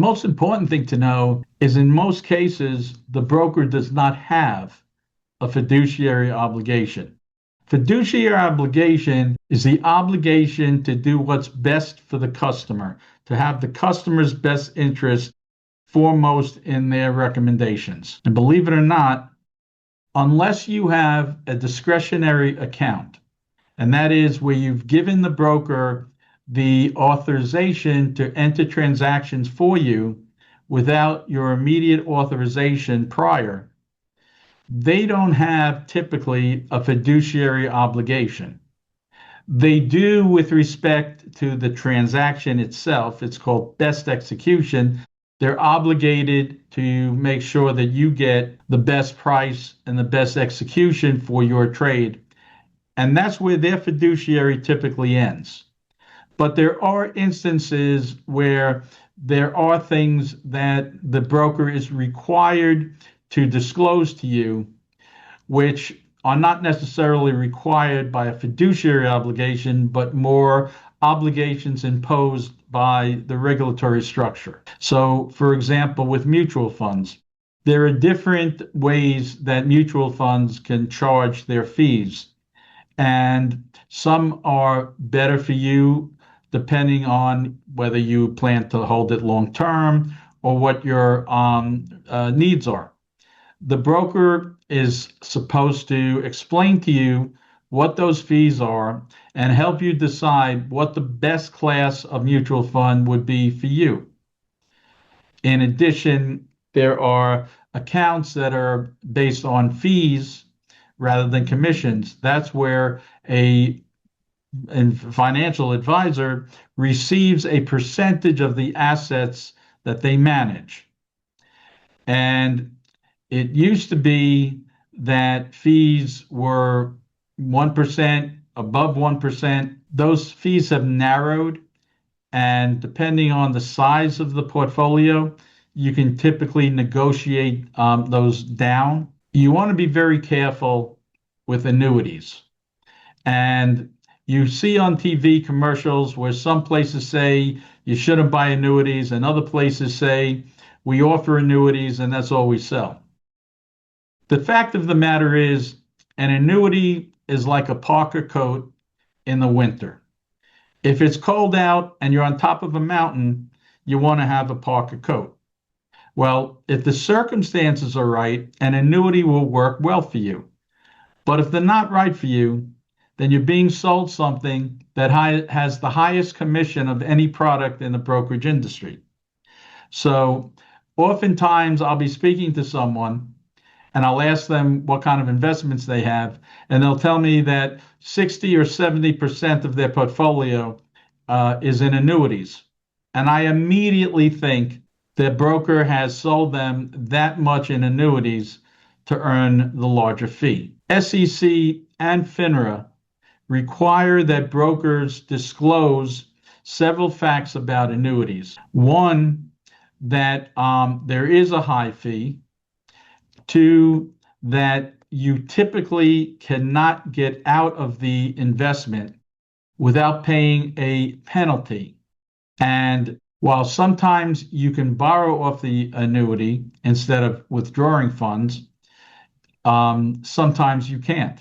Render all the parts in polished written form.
most important thing to know is in most cases, the broker does not have a fiduciary obligation. Fiduciary obligation is the obligation to do what's best for the customer, to have the customer's best interest foremost in their recommendations. And believe it or not, unless you have a discretionary account, and that is where you've given the broker the authorization to enter transactions for you without your immediate authorization prior, they don't have typically a fiduciary obligation. They do with respect to the transaction itself. It's called best execution. They're obligated to make sure that you get the best price and the best execution for your trade. And that's where their fiduciary typically ends. But there are instances where there are things that the broker is required to disclose to you, which are not necessarily required by a fiduciary obligation, but more obligations imposed by the regulatory structure. So, for example, with mutual funds, there are different ways that mutual funds can charge their fees. And some are better for you depending on whether you plan to hold it long term or what your needs are. The broker is supposed to explain to you what those fees are and help you decide what the best class of mutual fund would be for you. In addition, there are accounts that are based on fees rather than commissions. That's where a financial advisor receives a percentage of the assets that they manage. And it used to be that fees were 1%, above 1%. Those fees have narrowed, and depending on the size of the portfolio, you can typically negotiate those down. You want to be very careful with annuities. And you see on TV commercials where some places say you shouldn't buy annuities, and other places say we offer annuities and that's all we sell. The fact of the matter is, an annuity is like a parka coat in the winter. If it's cold out and you're on top of a mountain, you want to have a parka coat. Well, if the circumstances are right, an annuity will work well for you. But if they're not right for you, then you're being sold something that has the highest commission of any product in the brokerage industry. So oftentimes I'll be speaking to someone and I'll ask them what kind of investments they have, and they'll tell me that 60 or 70% of their portfolio is in annuities. And I immediately think the broker has sold them that much in annuities to earn the larger fee. SEC and FINRA require that brokers disclose several facts about annuities. One, that there is a high fee. Two, that you typically cannot get out of the investment without paying a penalty. And while sometimes you can borrow off the annuity instead of withdrawing funds, sometimes you can't.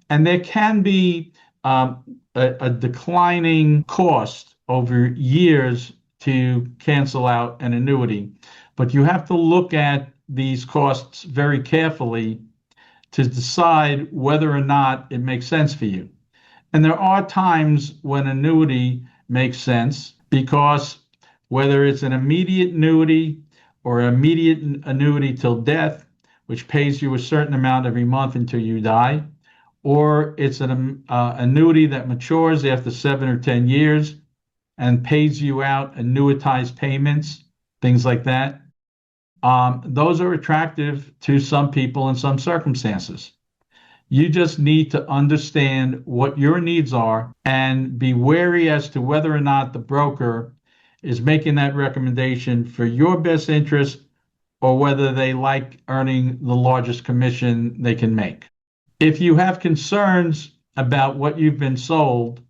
And there can be a declining cost over years to cancel out an annuity, but you have to look at these costs very carefully to decide whether or not it makes sense for you. And there are times when annuity makes sense because whether it's an immediate annuity or immediate annuity till death, which pays you a certain amount every month until you die, or it's an annuity that matures after 7 or 10 years and pays you out annuitized payments, things like that. Those are attractive to some people in some circumstances. You just need to understand what your needs are and be wary as to whether or not the broker is making that recommendation for your best interest or whether they like earning the largest commission they can make. If you have concerns about what you've been sold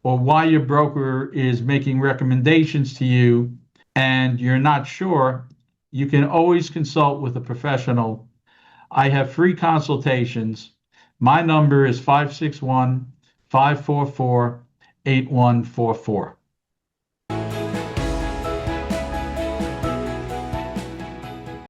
or why your broker is making recommendations to you and you're not sure, you can always consult with a professional. I have free consultations. My number is 561 544 8144.